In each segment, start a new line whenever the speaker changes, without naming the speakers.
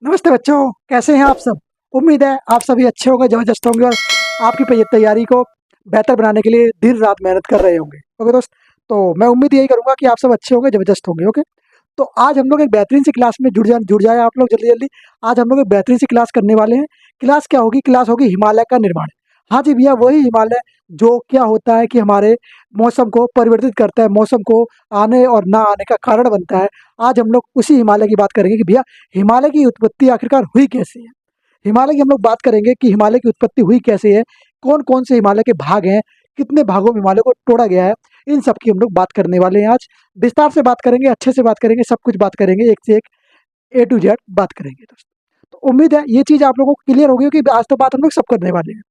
नमस्ते बच्चों, कैसे हैं आप सब? उम्मीद है आप सभी अच्छे होंगे, ज़बरदस्त होंगे और आपकी तैयारी को बेहतर बनाने के लिए दिन-रात मेहनत कर रहे होंगे। ओके दोस्त, तो मैं उम्मीद यही करूँगा कि आप सब अच्छे होंगे, ज़बरदस्त होंगे। ओके, तो आज हम लोग एक बेहतरीन सी क्लास में जुड़ जाएँ आप लोग जल्दी-जल्दी। आज हम लोग एक बेहतरीन सी क्लास करने वाले हैं। क्लास क्या होगी? क्लास होगी हिमालय का निर्माण। हाँ जी भैया, वही हिमालय जो क्या होता है कि हमारे मौसम को परिवर्तित करता है, मौसम को आने और ना आने का कारण बनता है। आज हम लोग उसी हिमालय की बात करेंगे कि भैया हिमालय की उत्पत्ति आखिरकार हुई कैसे है? हिमालय की हम लोग बात करेंगे कि हिमालय की उत्पत्ति हुई कैसे है? कौन-कौन से हिमालय के भाग हैं? कितने भागों में हिमालय को तोड़ा गया है? इन सब की हम लोग बात करने वाले हैं आज। विस्तार से बात करेंगे, अच्छे से बात करेंगे, सब कुछ बात करेंगे, एक से एक ए टू जेड बात करेंगे दोस्तों। तो उम्मीद है ये चीज़ आप लोगों को क्लियर हो गई होगी। आज तो बात हम लोग सब करने वाले हैं।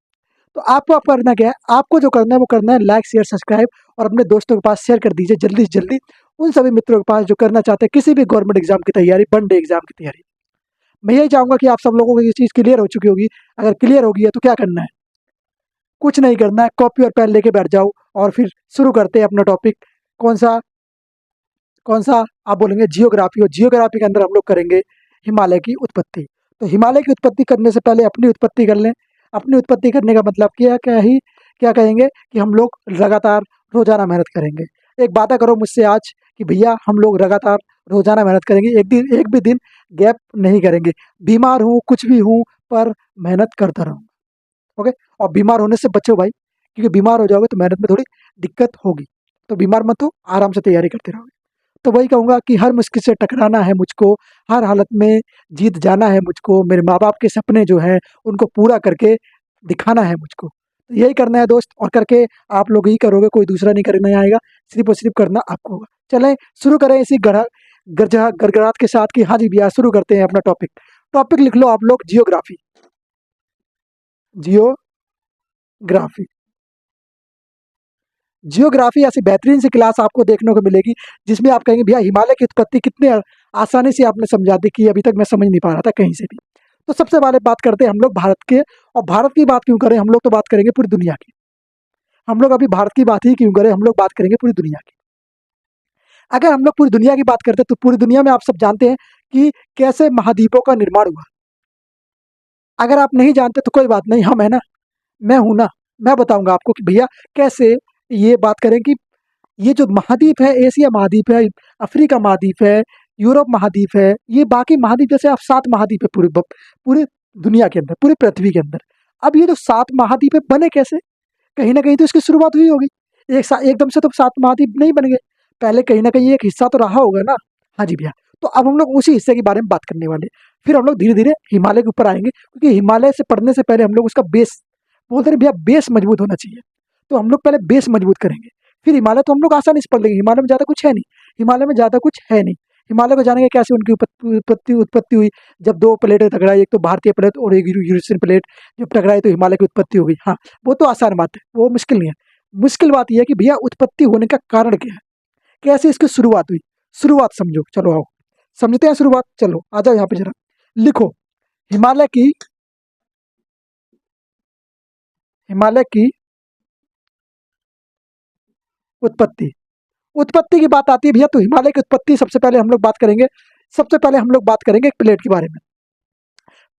तो आपको अब करना क्या है? आपको जो करना है वो करना है लाइक, शेयर, सब्सक्राइब और अपने दोस्तों के पास शेयर कर दीजिए जल्दी से जल्दी। उन सभी मित्रों के पास जो करना चाहते हैं किसी भी गवर्नमेंट एग्जाम की तैयारी, वन डे एग्जाम की तैयारी। मैं यही चाहूँगा कि आप सब लोगों को ये चीज़ क्लियर हो चुकी होगी। अगर क्लियर हो गई है तो क्या करना है? कुछ नहीं करना है, कॉपी और पेन लेके बैठ जाओ और फिर शुरू करते हैं अपना टॉपिक। कौन-सा कौन-सा आप बोलेंगे जियोग्राफी, और जियोग्राफी के अंदर हम लोग करेंगे हिमालय की उत्पत्ति। तो हिमालय की उत्पत्ति करने से पहले अपनी उत्पत्ति कर लें। अपनी उत्पत्ति करने का मतलब क्या कहेंगे कि हम लोग लगातार रोज़ाना मेहनत करेंगे। एक वादा करो मुझसे आज कि भैया हम लोग लगातार रोज़ाना मेहनत करेंगे, एक भी दिन गैप नहीं करेंगे। बीमार हूँ, कुछ भी हूँ, पर मेहनत करता रहूँगा। ओके? और बीमार होने से बचो भाई, क्योंकि बीमार हो जाओगे तो मेहनत में थोड़ी दिक्कत होगी। तो बीमार मत हो, आराम से तैयारी करते रहोगे। तो वही कहूँगा कि हर मुश्किल से टकराना है मुझको, हर हालत में जीत जाना है मुझको, मेरे माँ-बाप के सपने जो हैं, उनको पूरा करके दिखाना है मुझको। तो यही करना है दोस्त, और करके आप लोग ही करोगे, कोई दूसरा नहीं करने आएगा, सिर्फ़ और सिर्फ़ करना आपको होगा। चलें, शुरू करें इसी गड़गड़ाहट के साथ कि हाँ जी भैया, शुरू करते हैं अपना टॉपिक। टॉपिक लिख लो आप लोग जियोग्राफ़ी। जियोग्राफ़ी। जियोग्राफी ऐसी बेहतरीन सी क्लास आपको देखने को मिलेगी जिसमें आप कहेंगे भैया हिमालय की उत्पत्ति कितने आसानी से आपने समझा दी कि अभी तक मैं समझ नहीं पा रहा था कहीं से भी। तो सबसे पहले बात करते हैं हम लोग भारत के, और भारत की बात क्यों करें, हम लोग तो बात करेंगे पूरी दुनिया की। हम लोग अभी भारत की बात ही क्यों करें, हम लोग बात करेंगे पूरी दुनिया की। अगर हम लोग पूरी दुनिया की बात करते हैं तो पूरी दुनिया में आप सब जानते हैं कि कैसे महाद्वीपों का निर्माण हुआ। अगर आप नहीं जानते तो कोई बात नहीं, हम है ना, मैं हूं ना, मैं बताऊंगा आपको कि भैया कैसे ये बात करें कि ये जो महाद्वीप है, एशिया महाद्वीप है, अफ्रीका महाद्वीप है, यूरोप महाद्वीप है, ये बाकी महाद्वीप जैसे आप 7 महाद्वीप है पूरी दुनिया के अंदर, पूरी पृथ्वी के अंदर। अब ये जो 7 महाद्वीप है बने कैसे? कहीं न कहीं तो इसकी शुरुआत हुई होगी। एकदम से तो 7 महाद्वीप नहीं बन गए। पहले कहीं न कहीं एक हिस्सा तो रहा होगा ना? हाँ जी भैया। तो अब हम लोग उसी हिस्से के बारे में बात करने वाले हैं। फिर हम लोग धीरे-धीरे हिमालय के ऊपर आएँगे, क्योंकि हिमालय से पढ़ने से पहले हम लोग उसका बेस, बोलते हैं भैया बेस मजबूत होना चाहिए। तो हम लोग पहले बेस मजबूत करेंगे। फिर हिमालय तो हम लोग आसानी से पढ़ लेंगे, हिमालय में ज़्यादा कुछ है नहीं। हिमालय में ज़्यादा कुछ है नहीं। हिमालय को जानेंगे कैसे उनकी उत्पत्ति उत्पत्ति हुई, जब 2 प्लेटें टकराई, एक तो भारतीय प्लेट और एक यूरेशियन प्लेट जब टकराई तो हिमालय की उत्पत्ति हो गई। हाँ, वो तो आसान बात है, वो मुश्किल नहीं है। मुश्किल बात ये है कि भैया उत्पत्ति होने का कारण क्या है? कैसे इसकी शुरुआत हुई? शुरुआत समझो, चलो आओ। समझते हैं शुरुआत? चलो, आ जाओ यहाँ पे ज़रा। लिखो, हिमालय की हिमालय की उत्पत्ति। उत्पत्ति की बात आती है भैया तो हिमालय की उत्पत्ति सबसे पहले हम लोग बात करेंगे। सबसे पहले हम लोग बात करेंगे एक प्लेट के बारे में।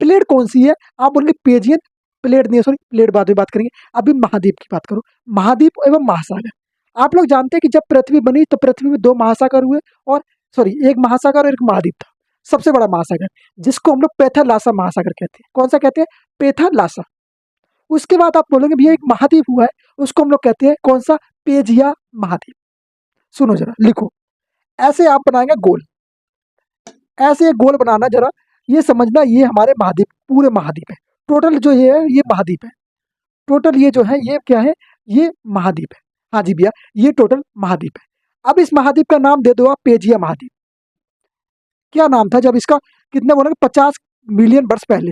प्लेट कौन-सी है? आप बोलेंगे पेजियन, प्लेट नहीं है, सॉरी, प्लेट बाद में बात करेंगे। अभी महाद्वीप की बात करो। महाद्वीप एवं महासागर। आप लोग जानते हैं कि जब पृथ्वी बनी तो पृथ्वी में 2 महासागर हुए, और सॉरी, 1 महासागर और 1 महाद्वीप था। सबसे बड़ा महासागर, जिसको हम लोग पैथर-लासा महासागर कहते हैं। कौन-सा कहते हैं? पैथर-लासा। उसके बाद आप बोलेंगे भैया एक महाद्वीप हुआ है, उसको हम लोग कहते हैं कौन-सा? पेजिया महाद्वीप। सुनो ज़रा, लिखो। ऐसे आप बनाएँगे गोल। ऐसे गोल बनाना ज़रा, ये समझना ये हमारे महाद्वीप, पूरे महाद्वीप है। टोटल जो ये है ये महाद्वीप है। टोटल ये जो है ये क्या है? ये महाद्वीप है। हाँ जी भैया, ये टोटल महाद्वीप है। अब इस महाद्वीप का नाम दे दो आप पेजिया महाद्वीप। क्या नाम था जब इसका? कितने बोलेंगे? 50 मिलियन वर्ष पहले।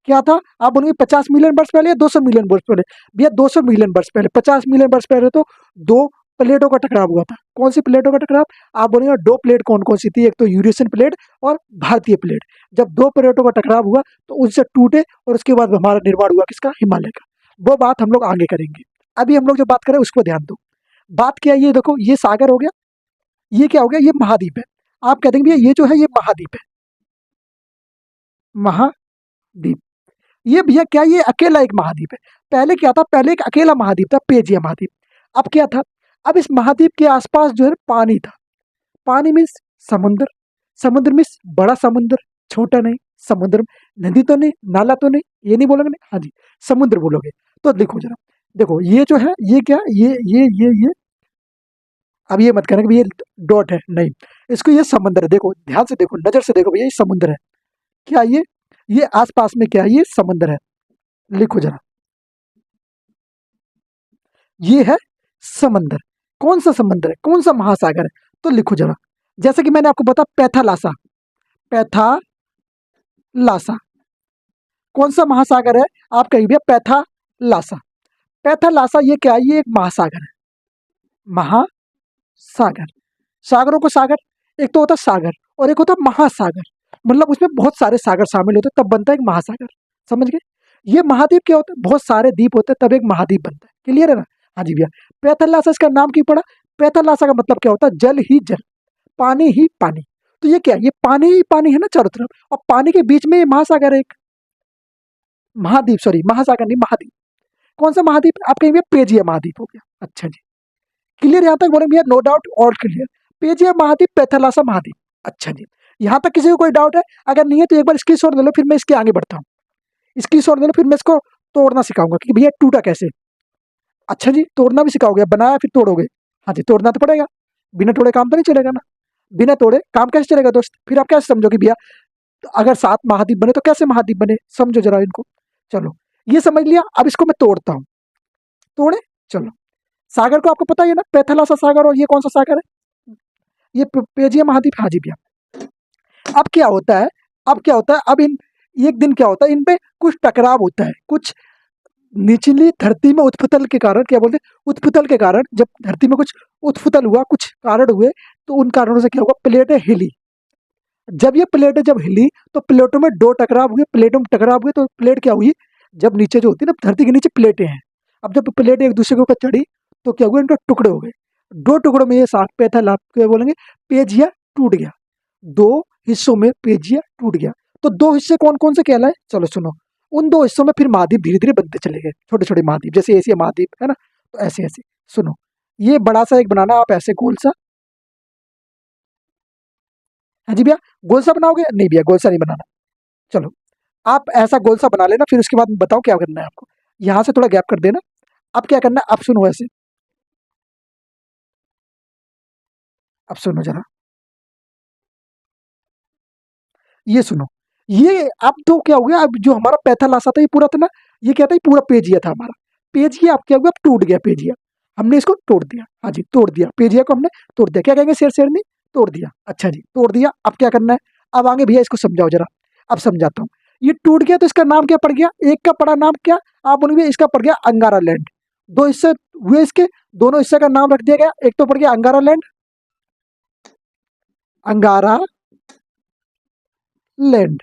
क्या था? आप बोलेंगे 50 मिलियन वर्ष पहले या 200 मिलियन वर्ष पहले? भैया 200 मिलियन वर्ष पहले। 50 मिलियन वर्ष पहले तो 2 प्लेटों का टकराव हुआ था। कौन-सी प्लेटों का टकराव? आप बोलेंगे 2 प्लेट कौन-कौन सी थी? एक तो यूरेशियन प्लेट और भारतीय प्लेट। जब 2 प्लेटों का टकराव हुआ तो उनसे टूटे और उसके बाद हमारा निर्माण हुआ किसका? हिमालय का। वो बात हम लोग आगे करेंगे। अभी हम लोग जो बात करें उसको ध्यान दो। बात क्या है, ये देखो, ये सागर हो गया, ये क्या हो गया? ये महाद्वीप है। आप कह देंगे भैया ये जो है ये महाद्वीप है। महाद्वीप। ये भैया क्या, ये अकेला एक महाद्वीप है। पहले क्या था, पहले एक अकेला महाद्वीप था, पेजिया महाद्वीप। अब क्या था, अब इस महाद्वीप के आसपास जो है पानी था। पानी मीन्स समुद्र, समुद्र मीन्स बड़ा समुद्र, छोटा नहीं। समुद्र, नदी तो नहीं, नाला तो नहीं, ये नहीं बोलोगे नहीं, हाँ जी समुद्र बोलोगे। तो देखो जरा, देखो ये जो है ये क्या, ये अब ये मत कहना कि ये डॉट है, नहीं, इसको ये समुद्र है। देखो ध्यान से देखो, नजर से देखो भैया, ये समुद्र है। क्या ये आसपास में क्या है, ये समुद्र है। लिखो जरा, ये है समंदर। कौन सा समंदर है, कौन सा महासागर है, तो लिखो जरा। जैसे कि मैंने आपको बताया पैथालासा, पैथालासा कौन सा महासागर है, आप कहिए भैया पैथालासा। पैथालासा ये क्या है, ये एक महासागर है। महासागर, सागरों को सागर, एक तो होता है सागर और एक होता है महासागर। मतलब उसमें बहुत सारे सागर शामिल होते हैं, तब बनता है एक महासागर। समझ गए। ये महाद्वीप क्या होता है, बहुत सारे द्वीप होते हैं तब एक महाद्वीप बनता है। क्लियर है ना। हाँ जी भैया। पैथालासा इसका नाम क्यों पड़ा, पैथालासा का मतलब क्या होता है, जल ही जल, पानी ही पानी। तो ये क्या है, ये पानी ही पानी है ना चारों तरफ, और पानी के बीच में ये महासागर है एक। महाद्वीप, सॉरी महासागर नहीं, महाद्वीप। कौन सा महाद्वीप, आप कहेंगे पेजिया महाद्वीप हो गया। अच्छा जी, क्लियर यहाँ तक बोलेंगे भैया, नो डाउट और क्लियर। पेजिया महाद्वीप, पैथालासा महाद्वीप। अच्छा जी, यहाँ तक किसी को कोई डाउट है, अगर नहीं है तो एक बार स्क्रीनशॉट ले लो, फिर मैं इसके आगे बढ़ता हूँ। स्क्रीनशॉट ले लो, फिर मैं इसको तोड़ना सिखाऊंगा कि भैया टूटा कैसे। अच्छा जी, तोड़ना भी सिखाओगे, बनाया फिर तोड़ोगे। हाँ जी, तोड़ना तो पड़ेगा, बिना तोड़े काम तो नहीं चलेगा ना। बिना तोड़े काम कैसे चलेगा दोस्त, फिर आप कैसे समझोगे भैया, अगर 7 महाद्वीप बने तो कैसे महाद्वीप बने, समझो जरा इनको। चलो, ये समझ लिया, अब इसको मैं तोड़ता हूँ। तोड़े, चलो। सागर को आपको पता ही है ना, पैथालासा सागर, और ये कौन सा सागर है, ये पेजिया महाद्वीप। हाँ जी भैया। अब क्या होता है, अब क्या होता है, अब इन एक दिन क्या होता है, इन पे कुछ टकराव होता है, कुछ निचली धरती में उत्पुतल के कारण, क्या बोलते हैं, उत्पुतल के कारण, जब धरती में कुछ उत्पुतल हुआ, कुछ कारण हुए, तो उन कारणों से क्या हुआ, प्लेटें हिली। जब ये प्लेटें जब हिली, तो प्लेटों में दो टकराव हुए, प्लेटों में टकराव हुए, तो प्लेट क्या हुई, जब नीचे जो होती है ना, धरती के नीचे प्लेटें हैं, अब जब प्लेटें एक दूसरे के ऊपर चढ़ी, तो क्या हुआ, इनके टुकड़े हो गए। दो टुकड़ों में ये साग पैथल, आप क्या बोलेंगे, पेजिया टूट गया। दो हिस्सों में पेजिया टूट गया। तो दो हिस्से कौन कौन से कहलाए, चलो सुनो। उन दो हिस्सों में फिर महाद्वीप धीरे धीरे बनते चले गए, छोटे छोटे महाद्वीप, जैसे एशिया महाद्वीप है ना, तो ऐसे ऐसे। सुनो, ये बड़ा सा एक बनाना आप, ऐसे गोल सा। हाँ जी भैया, गोल सा बनाओगे, नहीं भैया गोल सा नहीं बनाना। चलो, आप ऐसा गोल सा बना लेना, फिर उसके बाद बताओ क्या करना है आपको। यहाँ से थोड़ा गैप कर देना। अब क्या करना है, अब सुनो ऐसे, अब सुनो जरा, ये सुनो। ये अब तो क्या हो गया, अब जो हमारा पैथालासा था ये पूरा था ना, ये क्या था, ये पूरा पेजिया था हमारा। पेजिया अब क्या हुआ, अब टूट गया पेजिया, हमने इसको तोड़ दिया। हाँ जी, तोड़ दिया पेजिया को हमने, तोड़ दिया, क्या कहेंगे शेर शेरनी, तोड़ दिया। अच्छा जी, तोड़ दिया, अब क्या करना है, अब आगे भैया इसको समझाओ जरा। अब समझाता हूँ। ये टूट गया तो इसका नाम क्या पड़ गया, एक का पड़ा नाम क्या, आप बोलेंगे इसका पड़ गया अंगारा लैंड। दो हिस्से हुए इसके, दोनों हिस्से का नाम रख दिया गया, एक तो पड़ गया अंगारा लैंड, अंगारा लैंड,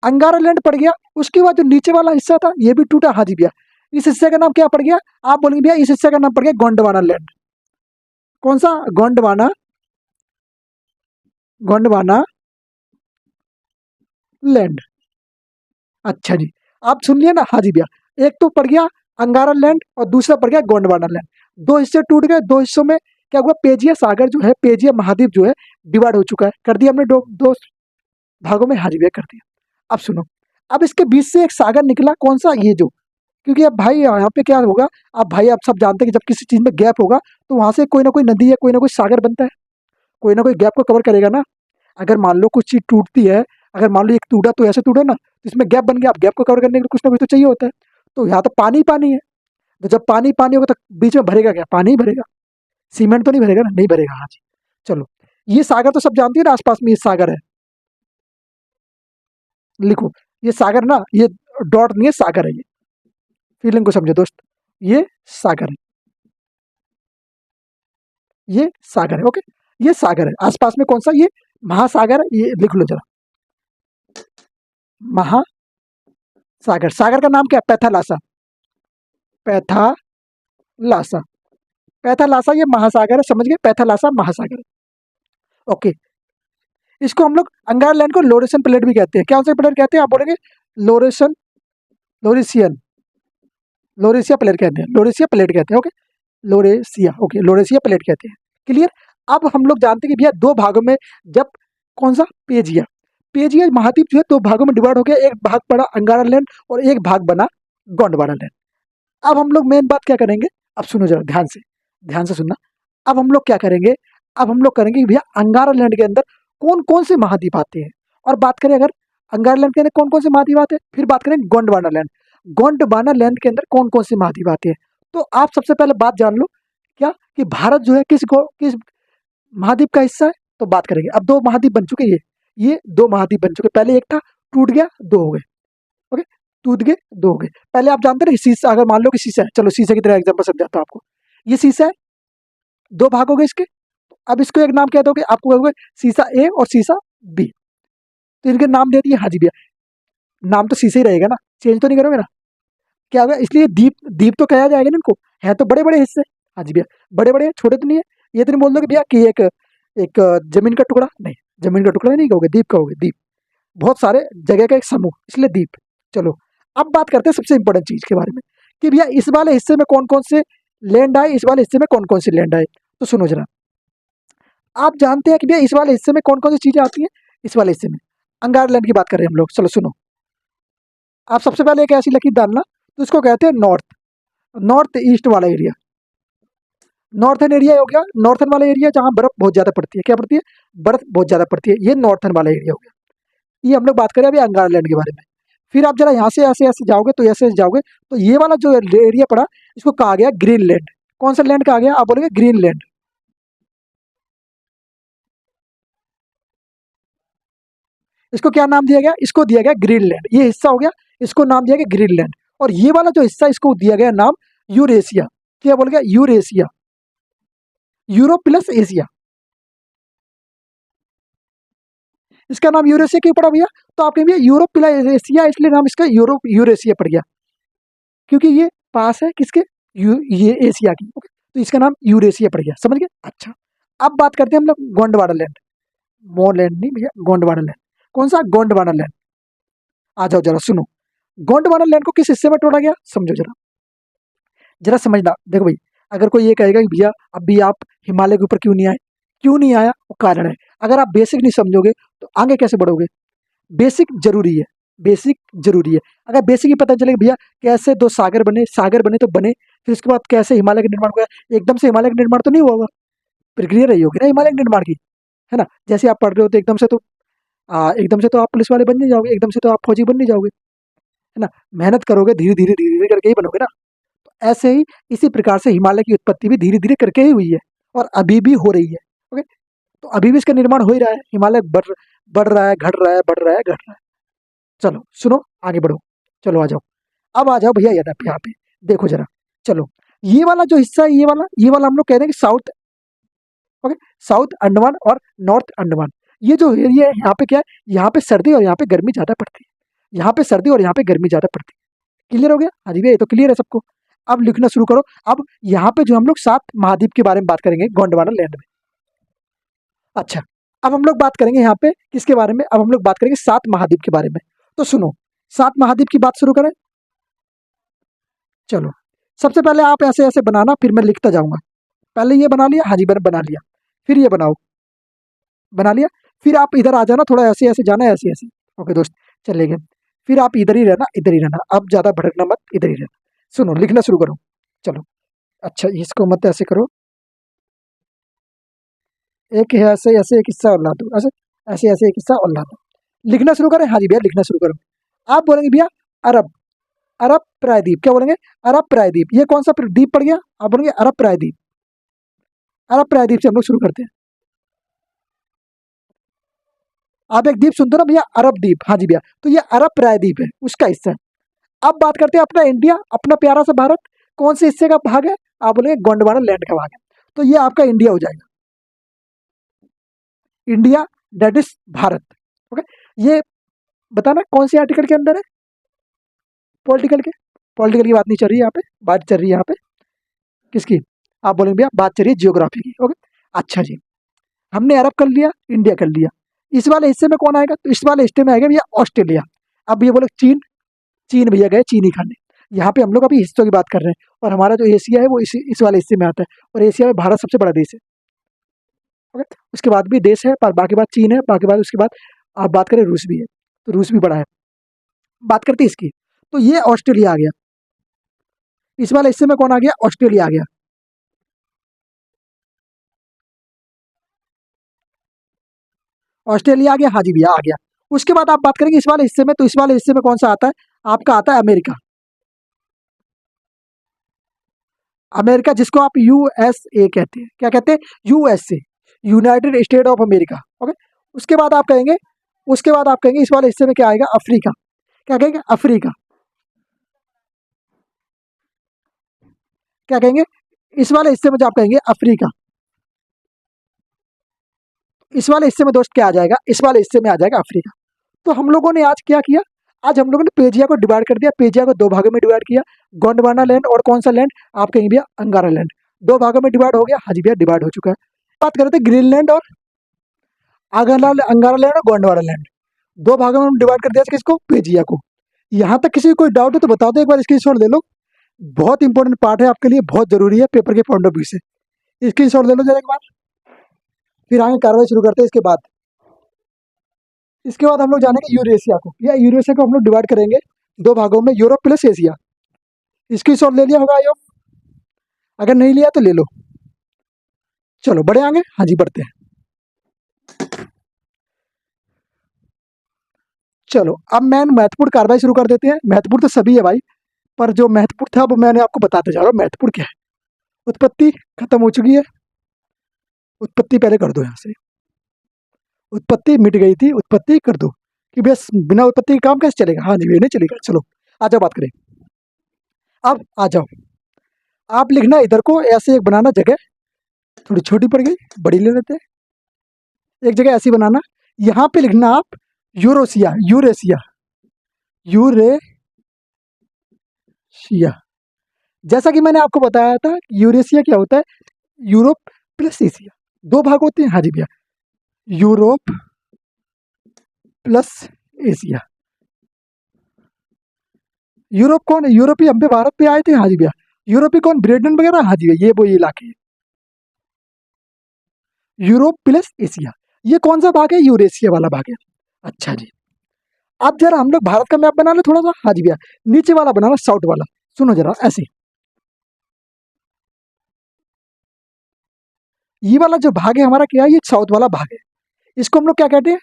अंगारा लैंड पड़ गया। उसके बाद जो नीचे वाला हिस्सा था ये भी टूटा। हाँ जी भैया, इस हिस्से का नाम क्या पड़ गया, आप बोलेंगे भैया इस हिस्से का नाम पड़ गया गोंडवाना लैंड। कौन सा, गोंडवाना, गोंडवाना लैंड। अच्छा जी, आप सुन लिया ना। हाँ जी भैया, एक तो पड़ गया अंगारा लैंड और दूसरा पड़ गया गोंडवाना लैंड। दो हिस्से टूट गए, दो हिस्सों में क्या हुआ, पेजिया सागर जो है, पेजिया महाद्वीप जो है, डिवाइड हो चुका है, कर दिया हमने दो दो भागों में। हाँ जी भैया, कर दिया। अब सुनो, अब इसके बीच से एक सागर निकला, कौन सा, ये जो, क्योंकि अब भाई यहाँ पे क्या होगा, अब भाई आप सब जानते हैं कि जब किसी चीज में गैप होगा, तो वहां से कोई ना कोई नदी या कोई ना कोई सागर बनता है, कोई ना कोई गैप को कवर करेगा ना। अगर मान लो कुछ चीज टूटती है, अगर मान लो एक टूटा तो ऐसे टूटा ना, तो इसमें गैप बन गया, अब गैप को कवर करने के लिए कुछ ना कुछ तो चाहिए होता है। तो यहाँ तो पानी ही पानी है, तो जब पानी पानी होगा तो बीच में भरेगा क्या, पानी ही भरेगा, सीमेंट तो नहीं भरेगा ना, नहीं भरेगा। हाँ जी, चलो, ये सागर तो सब जानती है ना, आसपास में ये सागर है। लिखो, ये सागर ना, ये डॉट नहीं है, सागर है ये। फीलिंग को समझो दोस्त, ये सागर है, ये सागर है, ओके। ये सागर है, आसपास में कौन सा, ये महासागर है, ये लिख लो जरा। महासागर, सागर का नाम क्या है, पैथालासा, पैथालासा, पैथालासा ये महासागर है, समझ गए, पैथालासा महासागर। ओके, इसको हम लोग अंगारा लैंड को लोरेशन प्लेट भी कहते हैं। क्या से प्लेट कहते हैं? आप बोलेंगे लोरेशन, लोरेशियन, लोरेशिया प्लेट कहते हैं, लोरेशिया प्लेट कहते हैं। Okay, Laurasia, okay, Laurasia plate कहते हैं। क्लियर? अब हम लोग जानते हैं कि भैया दो भागों में, जब कौन सा पेजिया, पेजिया महाद्वीप जो है दो भागों में डिवाइड हो गया, एक भाग पड़ा अंगारा लैंड और एक भाग बना गोंडवाना लैंड। अब हम लोग मेन बात क्या करेंगे, अब सुनो जरा ध्यान से सुनना। अब हम लोग क्या करेंगे, अब हम लोग करेंगे कि भैया अंगारा लैंड के अंदर कौन कौन से महाद्वीप आते हैं, और बात करें अगर अंगारा लैंड के अंदर कौन कौन से महाद्वीप आते हैं, फिर बात करें गोंडवाना लैंड, गोंडवाना लैंड के अंदर कौन कौन से महाद्वीप आते हैं। तो आप सबसे पहले बात जान लो क्या, कि भारत जो है किस महाद्वीप का हिस्सा है। तो बात करेंगे, अब दो महाद्वीप बन चुके, ये दो महाद्वीप बन चुके, पहले एक था, टूट गया, दो हो गए। ओके, टूट गए, दो हो गए। पहले आप जानते हैं शीशा, अगर मान लो कि शीशा है, चलो शीशे की तरह एग्जांपल समझाता हूं आपको। ये शीशा है, दो भाग हो गए इसके। अब इसको एक नाम क्या दोगे, आपको कहोगे शीशा ए और शीशा बी। तो इनके नाम दे दिए। हाँ जी भैया, नाम तो शीशा ही रहेगा ना, चेंज तो नहीं करोगे ना। क्या होगा, इसलिए दीप, दीप तो कहा जाएगा ना इनको, है तो बड़े बड़े हिस्से। हाँ जी भैया, बड़े बड़े, छोटे तो नहीं है। ये तो नहीं बोल दोगे भैया कि एक एक जमीन का टुकड़ा, नहीं, जमीन का टुकड़ा नहीं कहोगे, द्वीप कहोगे, द्वीप, बहुत सारे जगह का एक समूह, इसलिए द्वीप। चलो, अब बात करते हैं सबसे इंपॉर्टेंट चीज के बारे में, कि भैया इस वाले हिस्से में कौन कौन से लैंड आए, इस वाले हिस्से में कौन कौन से लैंड आए। तो सुनो जरा, आप जानते हैं कि भैया इस वाले हिस्से में कौन कौन सी चीजें आती हैं। इस वाले हिस्से में अंगार लैंड की बात करें हम लोग। चलो सुनो, आप सबसे पहले एक ऐसी लकीर डालना, तो इसको कहते हैं नॉर्थ, नॉर्थ ईस्ट वाला एरिया। नॉर्थन एरिया हो गया, नॉर्थन वाला एरिया जहाँ बर्फ बहुत ज्यादा पड़ती है। क्या पड़ती है? बर्फ बहुत ज्यादा पड़ती है, ये नॉर्थन वाला एरिया हो गया। ये हम लोग बात करें अभी अंगार लैंड के बारे में। फिर आप जरा यहाँ से ऐसे ऐसे जाओगे, तो ऐसे ऐसे जाओगे, तो ये वाला जो एरिया पड़ा, इसको कहा गया ग्रीनलैंड। कौन सा लैंड कहा गया? आप बोलेंगे ग्रीनलैंड। इसको क्या नाम दिया गया? इसको दिया गया ग्रीनलैंड। ये हिस्सा हो गया, इसको नाम दिया गया ग्रीनलैंड। और ये वाला जो हिस्सा, इसको दिया गया नाम यूरेशिया। क्या बोल गया? Eurasia, Europe plus Asia. इसका नाम यूरेशिया क्यों पड़ा भैया? तो आप कहेंगे यूरोप प्लस एशिया, इसलिए नाम इसका यूरोप यूरेशिया पड़ गया, क्योंकि ये पास है किसके, ये एशिया की। ओके, तो इसका नाम यूरेशिया पड़ गया। समझ गए? अच्छा, अब बात करते हैं हम लोग गोंडवाना लैंड। मोरलैंड नहीं भैया, गोंडवाना लैंड। कौन सा? गोंडवाना लैंड। आ जाओ जरा सुनो, गोंडवाना लैंड को किस हिस्से में तोड़ा गया, समझो जरा, जरा समझना। देखो भाई, अगर कोई ये कहेगा कि भैया अभी आप हिमालय के ऊपर क्यों नहीं आए, क्यों नहीं आया, वो कारण है। अगर आप बेसिक नहीं समझोगे तो आगे कैसे बढ़ोगे। बेसिक जरूरी है, बेसिक जरूरी है। अगर बेसिक ही पता चलेगा भैया कैसे दो सागर बने, सागर बने तो बने, फिर उसके बाद कैसे हिमालय का निर्माण हुआ, एकदम से हिमालय का निर्माण तो नहीं हुआ होगा, प्रक्रिया रही होगी ना हिमालय के निर्माण की, है ना। जैसे आप पढ़ रहे हो तो एकदम से तो आप पुलिस वाले बन नहीं जाओगे, एकदम से तो आप फौजी बन नहीं जाओगे, है ना। मेहनत करोगे, धीरे धीरे धीरे धीरे करके ही बनोगे ना। तो ऐसे ही इसी प्रकार से हिमालय की उत्पत्ति भी धीरे धीरे करके ही हुई है, और अभी भी हो रही है। ओके, तो अभी भी इसका निर्माण हो ही रहा है, हिमालय बढ़ रहा है, घट रहा है, बढ़ रहा है, घट रहा है। चलो सुनो, आगे बढ़ो, चलो आ जाओ। अब आ जाओ भैया यहाँ पे देखो जरा। चलो, ये वाला जो हिस्सा है, ये वाला हम लोग कहते हैं कि साउथ, ओके, साउथ अंडमान और नॉर्थ अंडमान। ये जो एरिया है, यहाँ पे क्या है, यहाँ पे सर्दी और यहाँ पे गर्मी ज्यादा पड़ती है, यहाँ पे सर्दी और यहाँ पे गर्मी ज्यादा पड़ती है। क्लियर हो गया? हाँ जी भैया, ये तो क्लियर है सबको। अब लिखना शुरू करो। अब यहाँ पे जो हम लोग 7 महाद्वीप के बारे में बात करेंगे गोंडवाना लैंड में। अच्छा, अब हम लोग बात करेंगे यहाँ पे किसके बारे में, अब हम लोग बात करेंगे 7 महाद्वीप के बारे में। तो सुनो, 7 महाद्वीप की बात शुरू करें। चलो, सबसे पहले आप ऐसे ऐसे बनाना, फिर मैं लिखता जाऊंगा। पहले ये बना लिया, हाँ जी मैंने बना लिया। फिर ये बनाओ, बना लिया। फिर आप इधर आ जाना, थोड़ा ऐसे ऐसे जाना, ऐसे ऐसे। ओके दोस्त, चले गए। फिर आप इधर ही रहना, इधर ही रहना, अब ज्यादा भटकना मत, इधर ही रहना। सुनो, लिखना शुरू करो। चलो, अच्छा इसको मत ऐसे करो, एक है ऐसे ऐसे, एक हिस्सा और ला दो, ऐसे ऐसे ऐसे, एक हिस्सा और ला दो। लिखना शुरू करें। हाँ जी भैया, लिखना शुरू करो। आप बोलेंगे भैया अरब, अरब प्रायद्वीप। क्या बोलेंगे? अरब प्रायद्वीप। ये कौन सा द्वीप पड़ गया? आप बोलेंगे अरब प्रायद्वीप। अरब प्रायद्वीप से हम लोग शुरू करते हैं। आप एक द्वीप सुनते हो ना भैया, अरब द्वीप। हाँ जी भैया, तो ये अरब प्रायद्वीप है, उसका हिस्सा है। अब बात करते हैं अपना इंडिया, अपना प्यारा सा भारत। कौन से हिस्से का भाग है? आप बोलेंगे गोंडवाना लैंड का भाग है। तो ये आपका इंडिया हो जाएगा, India, that is Bharat. Okay, ये बताना कौन से आर्टिकल के अंदर है? पॉलिटिकल के। पॉलिटिकल की बात नहीं चल रही है यहाँ पे, बात चल रही है यहाँ पे किसकी? आप बोलेंगे भैया बात चल रही है जियोग्राफी की। ओके, अच्छा जी, हमने अरब कर लिया, इंडिया कर लिया। इस वाले हिस्से में कौन आएगा? तो इस वाले हिस्से में आएगा भैया ऑस्ट्रेलिया। अब ये बोलो चीन, चीन भैया गए चीनी खाने। यहाँ पे हम लोग अभी हिस्सों की बात कर रहे हैं, और हमारा जो एशिया है वो इस वाले हिस्से में आता है, और एशिया में भारत सबसे बड़ा देश है। ओके, उसके बाद भी देश है, पर बाकी बात चीन है, बाकी बात उसके बाद आप बात करें रूस भी है, तो रूस भी बड़ा है। बात करते हैं इसकी, तो ये ऑस्ट्रेलिया आ गया। इस वाले हिस्से में कौन आ गया? ऑस्ट्रेलिया आ गया। ऑस्ट्रेलिया आ गया, हाँ जी भैया आ गया। उसके बाद आप बात करेंगे इस वाले हिस्से में, तो इस वाले हिस्से में कौन सा आता है? आपका आता है अमेरिका। अमेरिका जिसको आप यूएसए कहते हैं, क्या कहते हैं? USA, United state of America. Okay, उसके बाद आप कहेंगे, उसके बाद आप कहेंगे इस वाले हिस्से में क्या आएगा? अफ्रीका। क्या कहेंगे? अफ्रीका। क्या कहेंगे? इस वाले हिस्से में जो आप कहेंगे अफ्रीका, इस वाले हिस्से में दोस्त क्या आ जाएगा? इस वाले हिस्से में आ जाएगा अफ्रीका। तो हम लोगों ने आज क्या किया? आज हम लोगों ने पेजिया को डिवाइड कर दिया, पेजिया को दो भागों में डिवाइड किया, गोंडवाना लैंड और कौन सा लैंड? आप कहेंगे भैया अंगारा लैंड। दो भागों में डिवाइड हो गया, हाँ जी भैया डिवाइड हो चुका है। बात कर रहे थे ग्रीनलैंड और अंगारा, अंगारा लैंड और गोंडवाना लैंड, दो भागों में डिवाइड कर दिया किसको? पेजिया को। यहाँ तक किसी को कोई डाउट है तो बता दो, एक बार स्क्रीनशॉट ले लो। बहुत इंपॉर्टेंट पार्ट है आपके लिए, बहुत जरूरी है पेपर के पॉइंट ऑफ व्यू से। स्क्रीनशॉट ले लो जरा एक बार, फिर आगे कार्रवाई शुरू करते हैं। इसके बाद हम लोग जानेंगे यूरेशिया को, या यूरेशिया को हम लोग डिवाइड करेंगे दो भागों में, यूरोप प्लस एशिया। स्क्रीनशॉट ले लिया होगा आई होप, अगर नहीं लिया तो ले लो। चलो बढ़े आगे, हाँ जी बढ़ते हैं। चलो अब मैं महत्वपूर्ण कार्रवाई शुरू कर देते हैं। महत्वपूर्ण तो सभी है भाई, पर जो महत्वपूर्ण था वो मैंने आपको बताते जा रहा हूँ महत्वपूर्ण क्या है। उत्पत्ति खत्म हो चुकी है, उत्पत्ति पहले कर दो यहाँ से। उत्पत्ति मिट गई थी, उत्पत्ति कर दो, कि बस बिना उत्पत्ति के काम कैसे चलेगा? हाँ जी ये नहीं चलेगा। चलो आ जाओ बात करें, अब आ जाओ। आप लिखना इधर को ऐसे एक बनाना, जगह थोड़ी छोटी पड़ गई, बड़ी ले लेते हैं। एक जगह ऐसी बनाना, यहाँ पे लिखना आप यूरोसिया, यूरेशिया, यूरेशिया। जैसा कि मैंने आपको बताया था, यूरेशिया क्या होता है? यूरोप प्लस एशिया, दो भाग होते हैं। हाँ जी भैया, यूरोप प्लस एशिया। यूरोप कौन है? यूरोपी हम पे भारत पे आए थे, हाँ जी भैया। यूरोपी कौन? ब्रिटेन वगैरह, हाँ जी भैया, ये वो ये इलाके। यूरोप प्लस एशिया, ये कौन सा भाग है? यूरेशिया वाला भाग है। अच्छा जी, अब जरा हम लोग भारत का मैप बना ले थोड़ा सा। हाँ जी भैया, नीचे वाला बनाना, साउथ वाला। सुनो जरा ऐसे, ये वाला जो भाग है हमारा क्या है? ये साउथ वाला भाग है। इसको हम लोग क्या कहते हैं?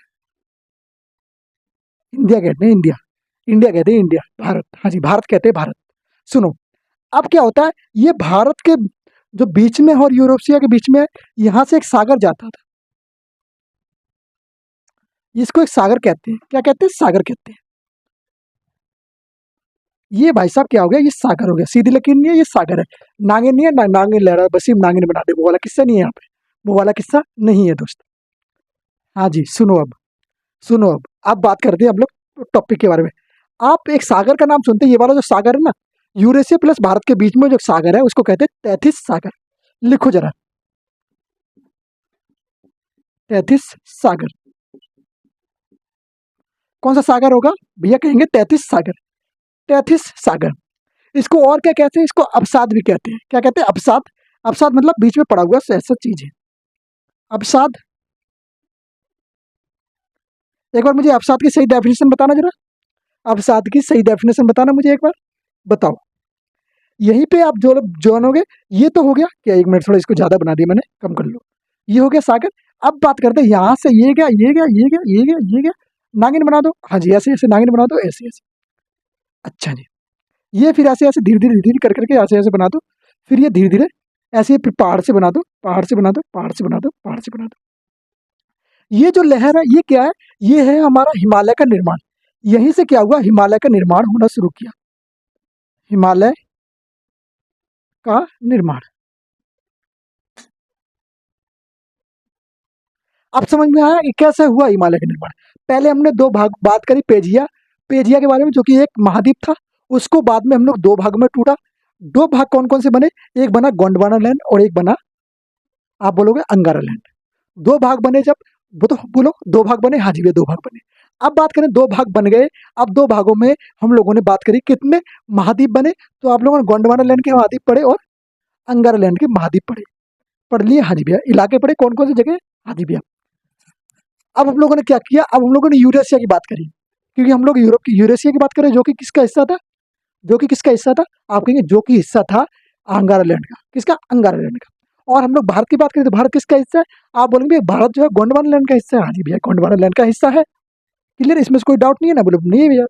इंडिया कहते हैं, इंडिया। इंडिया कहते हैं, इंडिया, भारत। हाँ जी भारत कहते हैं, भारत। सुनो, अब क्या होता है, ये भारत के जो बीच में और यूरोपिया के बीच में है, यहाँ से एक सागर जाता था, इसको एक सागर कहते हैं। क्या कहते हैं? सागर कहते हैं। ये भाई साहब क्या हो गया? ये सागर हो गया, सीधी लकीर नहीं है, ये सागर है। नागिन नहीं है, नागिन लहरा बसी नागिन बना दे, वो वाला किस्सा नहीं है यहाँ पे, वो वाला किस्सा नहीं है दोस्त। हाँ जी सुनो अब, सुनो अब बात करते हैं हम लोग टॉपिक के बारे में। आप एक सागर का नाम सुनते हैं, ये वाला जो सागर है ना, यूरेशिया प्लस भारत के बीच में जो सागर है उसको कहते हैं तैथिस सागर। लिखो जरा, तैथिस सागर। कौन सा सागर होगा भैया? कहेंगे तैथिस सागर, तैथिस सागर। इसको और क्या कहते हैं? इसको अवसाद भी कहते हैं। क्या कहते हैं? अवसाद। अवसाद मतलब बीच में पड़ा हुआ ऐसा चीज है, अवसाद। एक बार मुझे अवसाद की सही डेफिनेशन बताना जरा, अवसाद की सही डेफिनेशन बताना मुझे एक बार, बताओ। यहीं पे आप जो जानोगे। ये तो हो गया क्या, एक मिनट थोड़ा इसको ज्यादा बना दिया मैंने, कम कर लो। ये हो गया सागर। अब बात करते हैं यहाँ से, ये गया, ये गया, ये गया, ये गया, ये गया, नागिन बना दो। हाँ जी ऐसे ऐसे नागिन बना दो, ऐसे ऐसे। अच्छा जी, ये फिर ऐसे ऐसे धीरे धीरे धीरे कर करके ऐसे ऐसे बना दो। फिर ये धीरे धीरे ऐसे फिर पहाड़ से बना दो, पहाड़ से बना दो, पहाड़ से बना दो, पहाड़ से बना दो। ये जो लहर है ये क्या है? ये है हमारा हिमालय का निर्माण। यहीं से क्या हुआ? हिमालय का निर्माण होना शुरू किया, हिमालय का निर्माण। अब समझ में आया कि कैसे हुआ हिमालय का निर्माण। पहले हमने दो भाग बात करी, पेजिया, पेजिया के बारे में, जो कि एक महाद्वीप था। उसको बाद में हम लोग दो भाग में टूटा। दो भाग कौन कौन से बने? एक बना गोंडवाना लैंड और एक बना, आप बोलोगे, अंगारा लैंड। दो भाग बने जब, वो तो बोलो, दो भाग बने, हाँ जी भैया दो भाग बने। अब बात करें, दो भाग बन गए, अब दो भागों में हम लोगों ने बात करी कितने महाद्वीप बने, तो आप लोगों ने गोंडवाना लैंड के महाद्वीप पढ़े और अंगारा लैंड के महाद्वीप पढ़े, पढ़ लिए, हाँ जी भैया। इलाके पढ़े कौन कौन सी जगह, हाँ जी भैया। अब हम लोगों ने क्या किया, अब हम लोगों ने यूरेशिया की बात करी, क्योंकि हम लोग यूरोप की यूरेशिया की बात करें, जो कि किसका हिस्सा था, जो कि किसका हिस्सा था, आप कहेंगे जो कि हिस्सा था अंगारा लैंड का, किसका, अंगारा लैंड का। और हम लोग भारत की बात करें तो भारत किसका हिस्सा है, आप बोलेंगे भारत जो है गोंडवाना लैंड का हिस्सा है, हाँ जी भैया गोंडवाना लैंड का हिस्सा है। क्लियर, इसमें से कोई डाउट नहीं है ना, बोलो नहीं है भैया।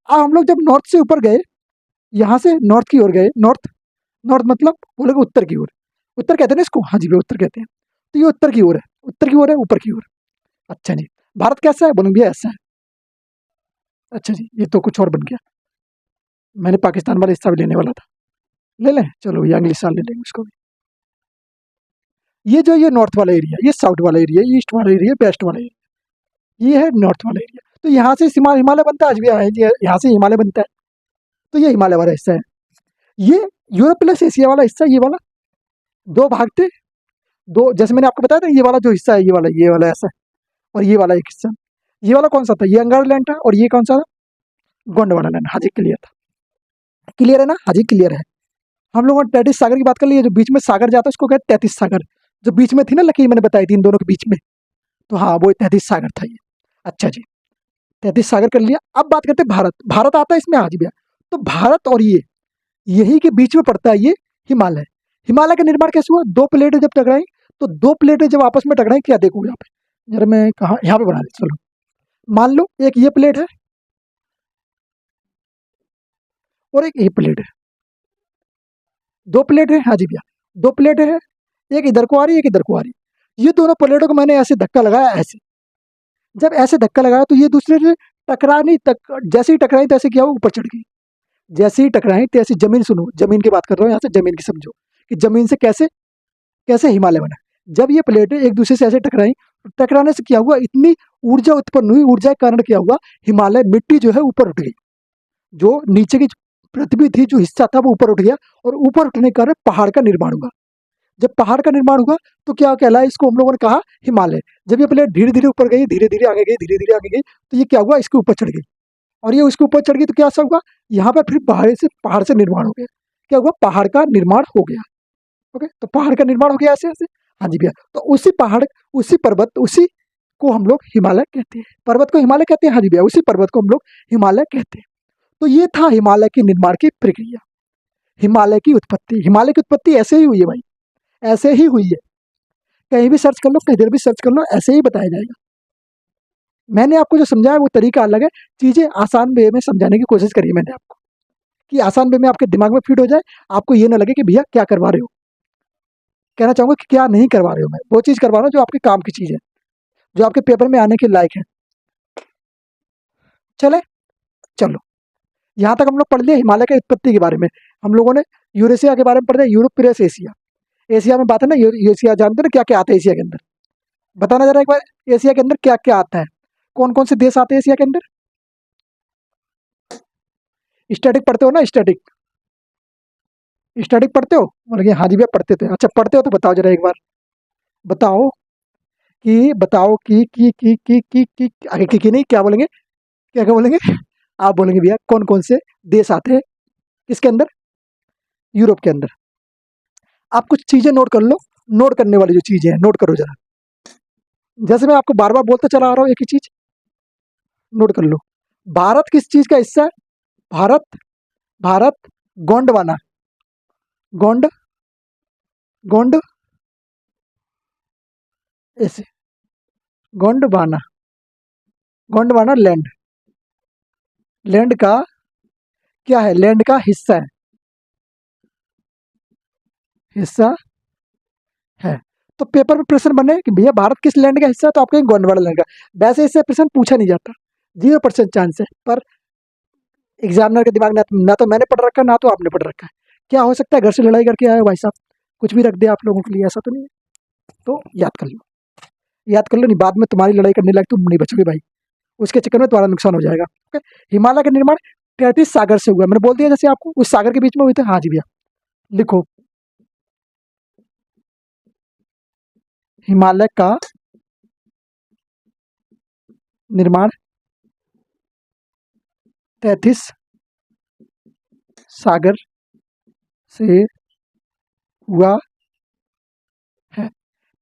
अब हम लोग जब नॉर्थ से ऊपर गए, यहाँ से नॉर्थ की ओर गए, नॉर्थ, नॉर्थ मतलब बोलोगे उत्तर की ओर, उत्तर कहते हैं ना इसको, हाँ जी भैया उत्तर कहते हैं। तो ये उत्तर की ओर है, उत्तर की ओर है, ऊपर की ओर। अच्छा जी, भारत कैसा है, बोलेंगे भैया ऐसा है। अच्छा जी, ये तो कुछ और बन गया, मैंने पाकिस्तान वाला हिस्सा भी लेने वाला था, ले लें, चलो भैया अगले साल ले लेंगे उसको भी। ये जो ये नॉर्थ वाला एरिया, ये साउथ वाला एरिया, ईस्ट वाला एरिया, वेस्ट वाला एरिया, ये है नॉर्थ वाला एरिया। तो यहाँ से हिमालय बनता है, आज भी यहाँ से हिमालय बनता है, तो ये हिमालय वाला हिस्सा है। ये यूरोप प्लस एशिया वाला हिस्सा, ये वाला दो भाग थे, दो, जैसे मैंने आपको बताया था, ये वाला जो हिस्सा है, ये वाला ऐसा है, और ये वाला एक हिस्सा, ये वाला कौन सा था, ये अंगार लैंड था, और ये कौन सा था, गोंडवाना लैंड। हाँ जी क्लियर था, क्लियर है ना, हाँ जी क्लियर है। हम लोगों ने तैतीस सागर की बात कर ली है, जो बीच में सागर जाता है उसको कहते हैं 33 सागर, जो बीच में थी ना लकीर मैंने बताई थी इन दोनों के बीच में, तो हाँ वो 33 सागर था ये। अच्छा जी, 33 सागर कर लिया। अब बात करते हैं भारत, भारत आता है इसमें, हाँ जी भैया। तो भारत और ये, यही के बीच में पड़ता है ये हिमालय। हिमालय का निर्माण कैसे हुआ, दो प्लेटें जब टकराई, तो दो प्लेटें जब आपस में टकराई, क्या देखो यहाँ पे, जरा मैं कहा यहाँ पे बना दी, चलो मान लो एक ये प्लेट है और एक ये प्लेट है, दो प्लेट है, हाँ जी भैया दो प्लेट है, एक इधर को आ रही है, एक इधर को आ रही है। ये दोनों प्लेटों को मैंने ऐसे धक्का लगाया, ऐसे, जब ऐसे धक्का लगाया तो ये दूसरे से टकरा नहीं, जैसे ही टकराई तैसे क्या हुआ, ऊपर चढ़ गई। जैसे ही टकराई तैसे जमीन, सुनो जमीन की बात कर रहा हूँ यहाँ से, जमीन की समझो कि जमीन से कैसे कैसे हिमालय बना। जब ये प्लेटें एक दूसरे से ऐसे टकराई, टकराने से क्या हुआ, इतनी ऊर्जा उत्पन्न हुई, ऊर्जा के कारण क्या हुआ, हिमालय मिट्टी जो है ऊपर उठ गई, जो नीचे की पृथ्वी थी, जो हिस्सा था वो ऊपर उठ गया, और ऊपर उठने के कारण पहाड़ का निर्माण हुआ। जब पहाड़ का निर्माण हुआ तो क्या कहलाया, इसको हम लोगों ने कहा हिमालय। जब ये प्लेट धीरे धीरे ऊपर गई, धीरे धीरे आगे गई, धीरे धीरे आगे गई, तो ये क्या हुआ, इसके ऊपर चढ़ गई, और ये उसके ऊपर चढ़ गई तो क्या सब हुआ, यहाँ पर फिर पहाड़ से निर्माण हो गया, क्या हुआ, पहाड़ का निर्माण हो गया। ओके, तो पहाड़ का निर्माण हो गया ऐसे ऐसे, हाँ जी भैया। तो उसी पहाड़, उसी पर्वत, उसी को हम लोग हिमालय कहते हैं, पर्वत को हिमालय कहते हैं, हाँ जी भैया उसी पर्वत को हम लोग हिमालय कहते हैं। तो ये था हिमालय के निर्माण की प्रक्रिया, हिमालय की उत्पत्ति। हिमालय की उत्पत्ति ऐसे ही हुई है भाई, ऐसे ही हुई है, कहीं भी सर्च कर लो, कहीं भी सर्च कर लो, ऐसे ही बताया जाएगा। मैंने आपको जो समझाया वो तरीका अलग है, चीजें आसान वे में समझाने की कोशिश करी है मैंने आपको, कि आसान वे में आपके दिमाग में फिट हो जाए, आपको ये ना लगे कि भैया क्या करवा रहे हो। कहना चाहूंगा कि क्या नहीं करवा रहे हो, मैं वो चीज करवा रहा हूँ जो आपके काम की चीज है, जो आपके पेपर में आने के लायक है। चले, चलो, यहाँ तक हम लोग पढ़ लिया हिमालय की उत्पत्ति के बारे में। हम लोगों ने यूरेशिया के बारे में पढ़ लिया, यूरोप प्लस एशिया। एशिया में बात है ना, एशिया जानते हैं ना क्या क्या आता है एशिया के अंदर, बताना जरा एक बार, एशिया के अंदर क्या क्या आता है, कौन कौन से देश आते हैं एशिया के अंदर। स्टैटिक पढ़ते हो ना, स्टैटिक, स्टैटिक पढ़ते हो, बोले हाँ जी भैया पढ़ते थे। अच्छा पढ़ते हो तो बताओ जरा एक बार, बताओ बताओ कि आगे की नहीं, क्या बोलेंगे, क्या क्या बोलेंगे, आप बोलेंगे भैया कौन कौन से देश आते हैं किसके अंदर, यूरोप के अंदर। आप कुछ चीजें नोट कर लो, नोट करने वाली जो चीजें हैं नोट करो जरा, जैसे मैं आपको बार बार बोलते चला आ रहा हूँ एक ही चीज, नोट कर लो। भारत किस चीज का हिस्सा है, भारत, भारत गोंडवाना, गोंड, गोंड, ऐसे, गोंडवाना, गोंडवाना लैंड, लैंड का क्या है, लैंड का हिस्सा है, हिस्सा है। तो पेपर में प्रश्न बने कि भैया भारत किस लैंड का हिस्सा है, तो आपके गोंडवाना लैंड का। वैसे इससे प्रश्न पूछा नहीं जाता, 0% चांस है, पर एग्जामिनर के दिमाग में ना तो मैंने पढ़ रखा है, ना तो आपने पढ़ रखा है। क्या हो सकता है, घर से लड़ाई करके आए हो भाई साहब, कुछ भी रख दे आप लोगों के लिए, ऐसा तो नहीं है। तो याद कर लो, याद कर लो, नहीं बाद में तुम्हारी लड़ाई करने लायक तुम नहीं बचोगे भाई, उसके चक्कर में तुम्हारा नुकसान हो जाएगा। ओके, हिमालय का निर्माण 33 सागर से हुआ, मैंने बोल दिया जैसे आपको, उस सागर के बीच में हुए थे, हाँ जी भैया लिखो, हिमालय का निर्माण 33 सागर से हुआ है।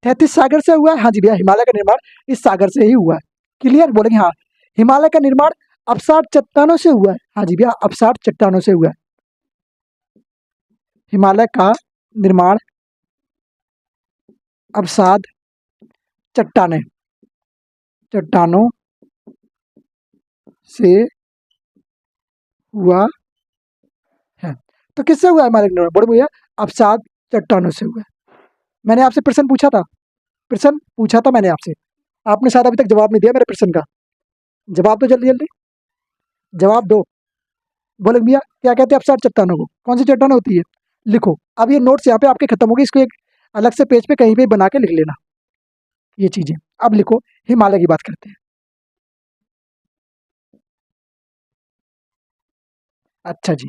33 सागर से हुआ है, हाँ जी भैया, हिमालय का निर्माण इस सागर से ही हुआ है। क्लियर, बोलेंगे हाँ। हिमालय का निर्माण अपसाट चट्टानों से हुआ है, हाँ जी भैया, अपसाट चट्टानों से हुआ है। हिमालय का निर्माण अवसाद चट्टानों से हुआ है। तो किससे हुआ है हिमालय का निर्माण? बोलो भैया, अवसाद चट्टानों से हुआ है। मैंने आपसे प्रश्न पूछा था, मैंने आपसे, आपने शायद अभी तक जवाब नहीं दिया मेरे प्रश्न का। जवाब दो जल्दी जल्दी, जवाब दो। बोले भैया क्या कहते हैं अपसाट चट्टानों को? कौन सी चट्टान होती है? लिखो। अब ये नोट्स यहाँ पे आपके खत्म हो गए, इसको एक अलग से पेज पे कहीं पे बना के लिख लेना ये चीजें। अब लिखो, हिमालय की बात करते हैं। अच्छा जी,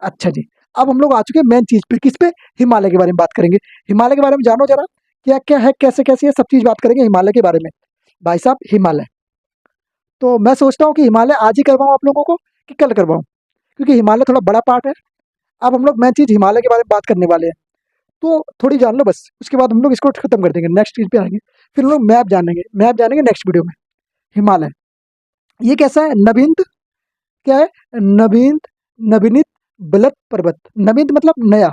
अच्छा जी। अब हम लोग आ चुके हैं मेन चीज पे, किस पे? हिमालय के बारे में बात करेंगे। हिमालय के बारे में जानो जरा, क्या क्या है, कैसे कैसे है, सब चीज बात करेंगे हिमालय के बारे में। भाई साहब, हिमालय, तो मैं सोचता हूँ कि हिमालय आज ही करवाऊँ आप लोगों को कि कल करवाऊँ, क्योंकि हिमालय थोड़ा बड़ा पार्ट है। अब हम लोग मेन चीज हिमालय के बारे में बात करने वाले हैं, तो थोड़ी जान लो बस, उसके बाद हम लोग इसको खत्म कर देंगे, नेक्स्ट चीज पे आएंगे। फिर हम लोग मैप जानेंगे नेक्स्ट वीडियो में। हिमालय ये कैसा है? नवीन, क्या है? नवीन, नवीनित बलत पर्वत। नवीन मतलब नया,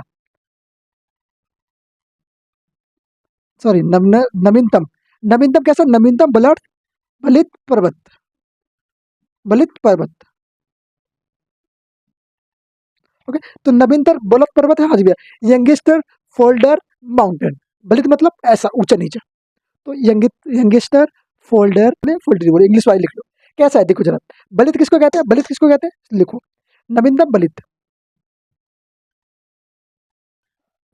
सॉरी, नवीनतम। नवीनतम कैसा? नवीनतम बलित पर्वत, बलित पर्वत। ओके, तो नवीनतम बलत पर्वत है, हाँ जी भैया। यंगेस्टर फोल्डर माउंटेन, बलित मतलब ऐसा ऊंचा नीचा, तो यंगेस्टर फोल्डर ने फोल्डर बोले, इंग्लिश वाली लिख लो। कैसा है देखो जरा, बलित किसको कहते हैं? बलित किसको कहते हैं? लिखो, नवीनतम बलित,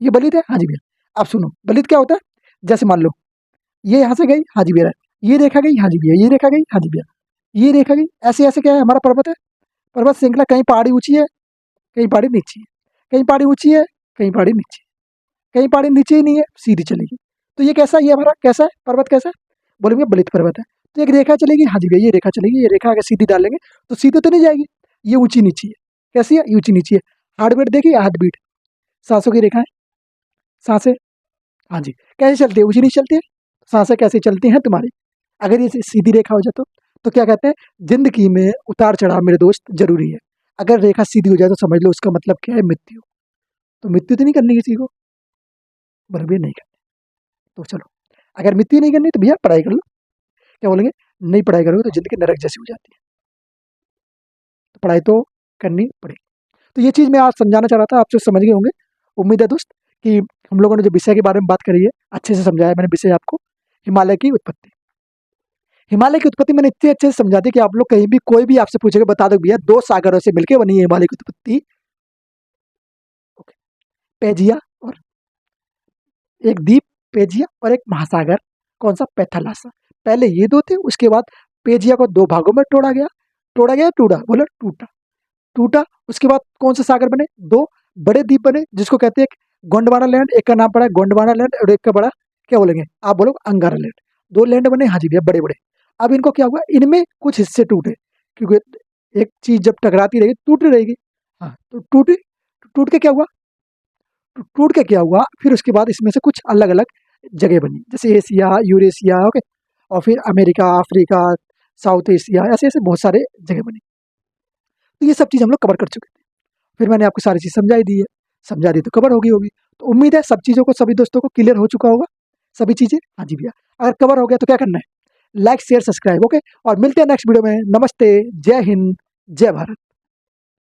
ये बलित है, हाँ जी भैया। अब सुनो, बलित क्या होता है? जैसे मान लो ये यहाँ से गई, हाँ जी भैया, ये रेखा गई, हाँ जी भैया, ये रेखा गई, हाँ जी भैया, ये रेखा गई, ऐसे ऐसे क्या है हमारा पर्वत है, पर्वत श्रृंखला। कहीं पहाड़ी ऊंची है, कहीं पहाड़ी नीची है, कहीं पहाड़ी ऊंची है, कहीं पहाड़ी नीची है, कहीं पहाड़ी नीचे ही नहीं है, सीधी चलेगी। तो ये कैसा है? ये हमारा कैसा है पर्वत? कैसा है? बोलेंगे बलित पर्वत है। तो एक रेखा चलेगी, हाँ जी भैया, ये रेखा चलेगी, ये रेखा अगर सीधी डालेंगे तो सीधे तो नहीं जाएगी, ये ऊंची नीची है। कैसी है? ये ऊंची नीची है। हार्ट बीट देखिए, हार्ट बीट, सांसों की रेखा है, सांसें, हाँ जी। कैसे चलती है? ऊंची नीचे चलती है। सांसें कैसे चलती हैं तुम्हारी? अगर ये सीधी रेखा हो जाए तो क्या कहते हैं? जिंदगी में उतार चढ़ाव मेरे दोस्त जरूरी है। अगर रेखा सीधी हो जाए तो समझ लो उसका मतलब क्या है? मृत्यु। तो मृत्यु तो नहीं करनी किसी को, बराबर नहीं करनी। तो चलो, अगर मृत्यु नहीं करनी तो भैया पढ़ाई कर लो। क्या बोलेंगे? नहीं पढ़ाई करोगे तो जिंदगी नरक जैसी हो जाती है, तो पढ़ाई तो करनी पड़ेगी। तो ये चीज़ मैं आज समझाना चाह रहा था, आप जो समझ गए होंगे। उम्मीद है दोस्त कि हम लोगों ने जो विषय के बारे में बात करी है अच्छे से समझाया मैंने विषय आपको। हिमालय की उत्पत्ति, हिमालय की उत्पत्ति मैंने इतने अच्छे से समझा दी कि आप लोग कहीं भी कोई भी आपसे पूछेगा बता दो भैया, दो सागरों से मिलकर बनी है हिमालय की उत्पत्ति। ओके, पेजिया और एक द्वीप, पेजिया और एक महासागर, कौन सा? पैथालासा। पहले ये दो थे, उसके बाद पेजिया को दो भागों में तोड़ा गया, टूटा, बोला टूटा, टूटा। उसके बाद कौन से सागर बने? दो बड़े द्वीप बने, जिसको कहते हैं एक गोंडवाना लैंड, एक का नाम पड़ा गोंडवाना लैंड, और एक का बड़ा क्या बोलेंगे आप? बोलो अंगारा लैंड। दो लैंड बने, हाँ जी भैया, बड़े बड़े। अब इनको क्या हुआ? इनमें कुछ हिस्से टूटे, क्योंकि एक चीज जब टकराती रहेगी टूटी रहेगी। हाँ, तो टूटी, टूट के क्या हुआ? टूट के क्या हुआ? फिर उसके बाद इसमें से कुछ अलग अलग जगह बनी, जैसे एशिया, यूरेशिया, ओके, और फिर अमेरिका, अफ्रीका, साउथ एशिया, ऐसे ऐसे बहुत सारे जगह बनी। तो ये सब चीज़ हम लोग कवर कर चुके थे। फिर मैंने आपको सारी चीज़ समझाई दी है, समझा दी तो कवर होगी। तो उम्मीद है सब चीज़ों को, सभी दोस्तों को क्लियर हो चुका होगा सभी चीज़ें। हाँ जी भैया, अगर कवर हो गया तो क्या करना है? Like share subscribe, okay. और मिलते हैं नेक्स्ट वीडियो में। नमस्ते, जय हिंद, जय भारत।